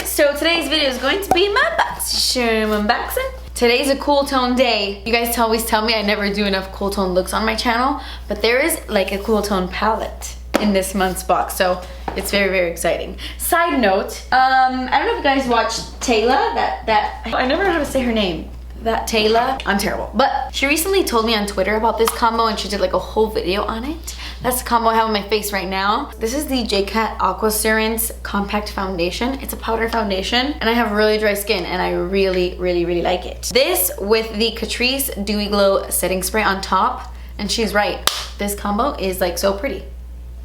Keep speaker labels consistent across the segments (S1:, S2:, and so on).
S1: so today's video is going to be my Boxycharm unboxing. Today's a cool tone day. You guys always tell me I never do enough cool tone looks on my channel, but there is like a cool tone palette in this month's box, so it's very, very exciting. Side note, I don't know if you guys watched Taylor, I never know how to say her name. That Taylor, I'm terrible. But she recently told me on Twitter about this combo and she did like a whole video on it. That's the combo I have on my face right now. This is the J.Cat Aqua Cerance Compact Foundation. It's a powder foundation and I have really dry skin and I really, really, really like it. This with the Catrice Dewy Glow Setting Spray on top. And she's right, this combo is like so pretty.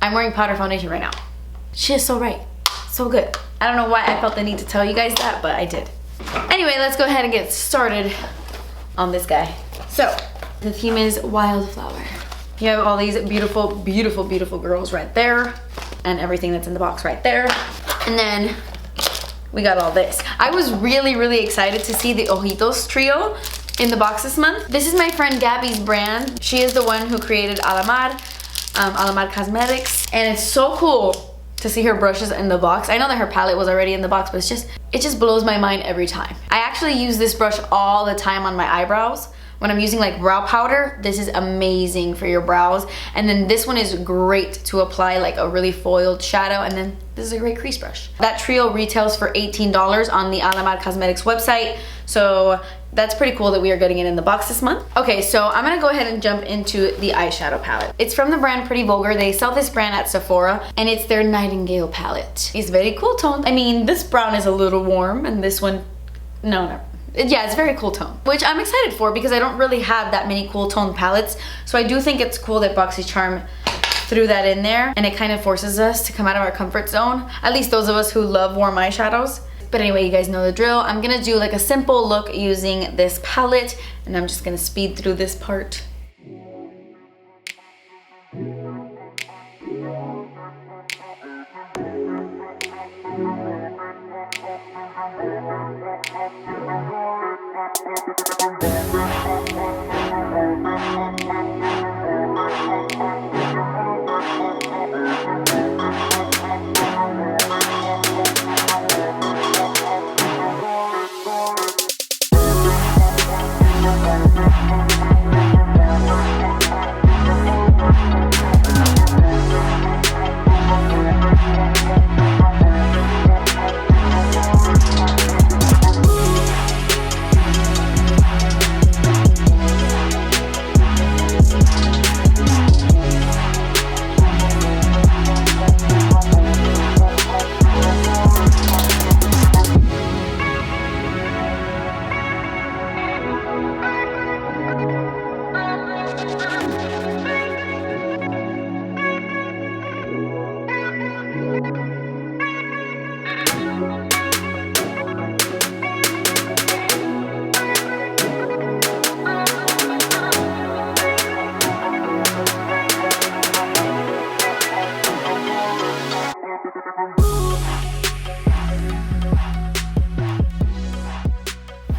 S1: I'm wearing powder foundation right now. She is so right, so good. I don't know why I felt the need to tell you guys that, but I did. Anyway, let's go ahead and get started on this guy. So, the theme is Wildflower. You have all these beautiful, beautiful, beautiful girls right there, and everything that's in the box right there. And then we got all this. I was really, really excited to see the Ojitos trio in the box this month. This is my friend Gabby's brand. She is the one who created Alamar, Alamar Causemetics, and it's so cool to see her brushes in the box. I know that her palette was already in the box, but it just blows my mind every time. I actually use this brush all the time on my eyebrows. When I'm using like brow powder, this is amazing for your brows. And then this one is great to apply like a really foiled shadow. And then this is a great crease brush. That trio retails for $18 on the Alamar Causemetics website. So that's pretty cool that we are getting it in the box this month. Okay, so I'm gonna go ahead and jump into the eyeshadow palette. It's from the brand Pretty Vulgar. They sell this brand at Sephora and it's their Nightingale palette. It's very cool toned. I mean, this brown is a little warm and this one, no. Yeah, it's very cool tone, which I'm excited for because I don't really have that many cool tone palettes. So I do think it's cool that Boxycharm threw that in there and it kind of forces us to come out of our comfort zone. At least those of us who love warm eyeshadows. But anyway, you guys know the drill. I'm gonna do like a simple look using this palette and I'm just gonna speed through this part.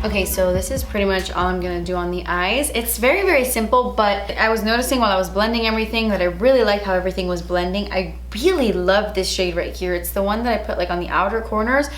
S1: Okay, so this is pretty much all I'm gonna do on the eyes. It's very, very simple, but I was noticing while I was blending everything that I really liked how everything was blending. I really love this shade right here. It's the one that I put like on the outer corners.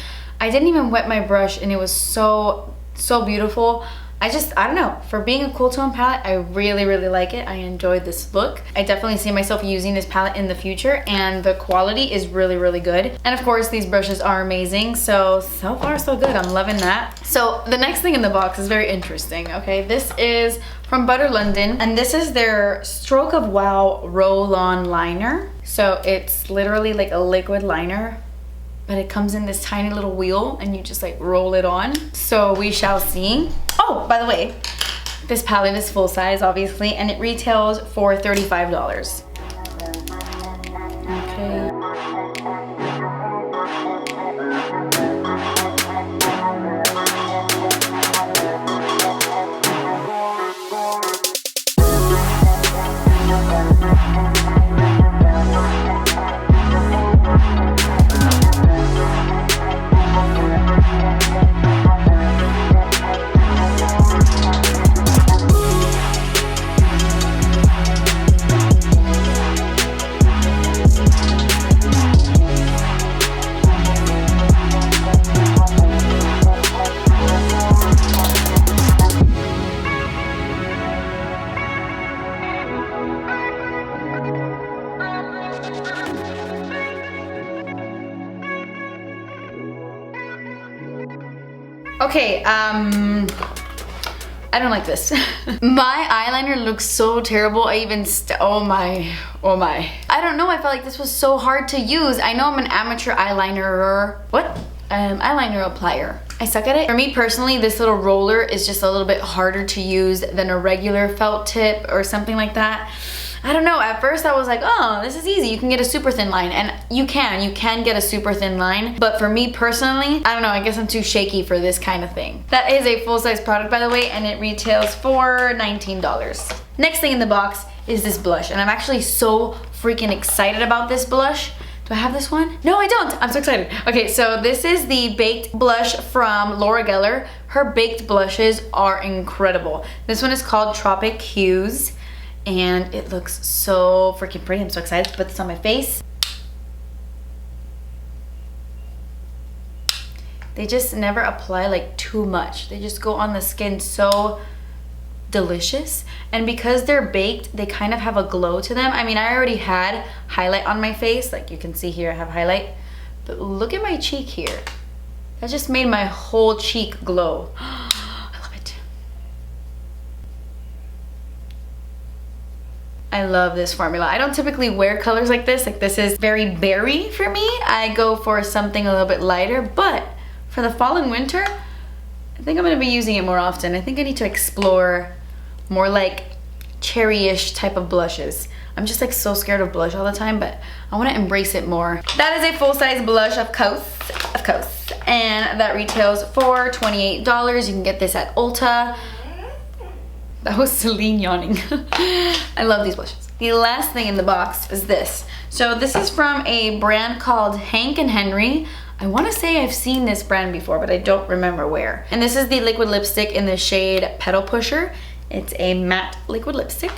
S1: I didn't even wet my brush and it was so, so beautiful. I don't know, for being a cool tone palette, I really, really like it. I enjoyed this look. I definitely see myself using this palette in the future and the quality is really, really good. And of course, these brushes are amazing. So far so good, I'm loving that. So the next thing in the box is very interesting, okay? This is from Butter London and this is their Stroke of Wow Roll-On Liner. So it's literally like a liquid liner, but it comes in this tiny little wheel and you just like roll it on. So we shall see. Oh, by the way, this palette is full size, obviously, and it retails for $35. Okay. Okay, I don't like this. My eyeliner looks so terrible. I even, oh my. I don't know, I felt like this was so hard to use. I know I'm an amateur eyeliner, eyeliner applier. I suck at it. For me personally, this little roller is just a little bit harder to use than a regular felt tip or something like that. I don't know, at first I was like, oh, this is easy. You can get a super thin line, and you can get a super thin line. But for me personally, I don't know, I guess I'm too shaky for this kind of thing. That is a full-size product, by the way, and it retails for $19. Next thing in the box is this blush, and I'm actually so freaking excited about this blush. Do I have this one? No, I don't. I'm so excited. Okay, so this is the Baked Blush from Laura Gellar. Her baked blushes are incredible. This one is called Tropic Hues, and it looks so freaking pretty. I'm so excited to put this on my face. They just never apply like too much. They just go on the skin so delicious, and because they're baked, they kind of have a glow to them. I mean, I already had highlight on my face, like you can see here I have highlight, but look at my cheek here. That just made my whole cheek glow. I love it. I love this formula. I don't typically wear colors like this is very berry for me. I go for something a little bit lighter, but for the fall and winter, I think I'm gonna be using it more often. I think I need to explore more like cherry-ish type of blushes. I'm just like so scared of blush all the time, but I want to embrace it more. That is a full-size blush, of course, and that retails for $28. You can get this at Ulta. That was Celine yawning. I love these blushes. The last thing in the box is this. So this is from a brand called Hank & Henry. I want to say I've seen this brand before, but I don't remember where. And this is the liquid lipstick in the shade Petal Pusher. It's a matte liquid lipstick.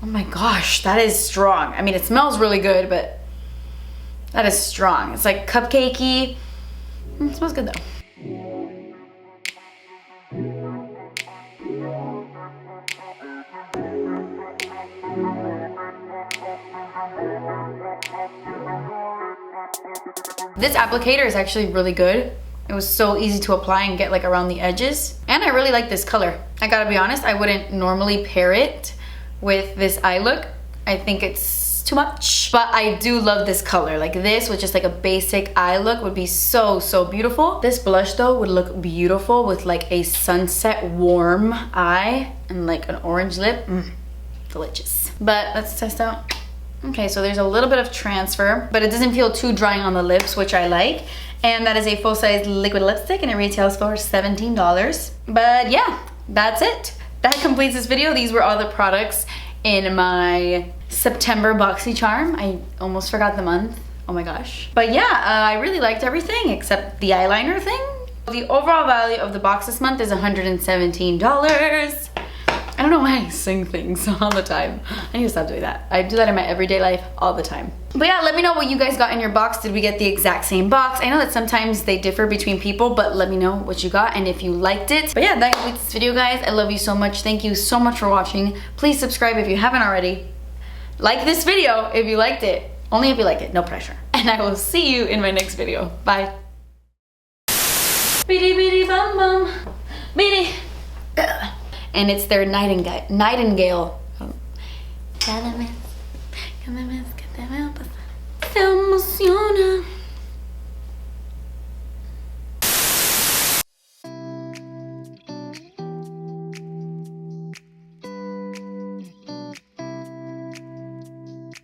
S1: Oh my gosh, that is strong. I mean, it smells really good, but that is strong. It's like cupcakey. It smells good though. This applicator is actually really good. It was so easy to apply and get like around the edges. And I really like this color. I gotta be honest, I wouldn't normally pair it with this eye look. I think it's too much, but I do love this color. Like this with just like a basic eye look would be so, so beautiful. This blush though would look beautiful with like a sunset warm eye and like an orange lip. Delicious. But let's test out. Okay, so there's a little bit of transfer, but it doesn't feel too drying on the lips, which I like. And that is a full-size liquid lipstick, and it retails for $17. But yeah, that's it. That completes this video. These were all the products in my September Boxycharm. I almost forgot the month. Oh my gosh. But yeah, I really liked everything except the eyeliner thing. The overall value of the box this month is $117. I don't know why I sing things all the time. I need to stop doing that. I do that in my everyday life all the time. But yeah, let me know what you guys got in your box. Did we get the exact same box? I know that sometimes they differ between people, but let me know what you got and if you liked it. But yeah, that completes this video, guys. I love you so much. Thank you so much for watching. Please subscribe if you haven't already. Like this video if you liked it. Only if you liked it, no pressure. And I will see you in my next video. Bye. Bitty bitty bum bum. Bitty. And it's their Nightingale. Causemetics.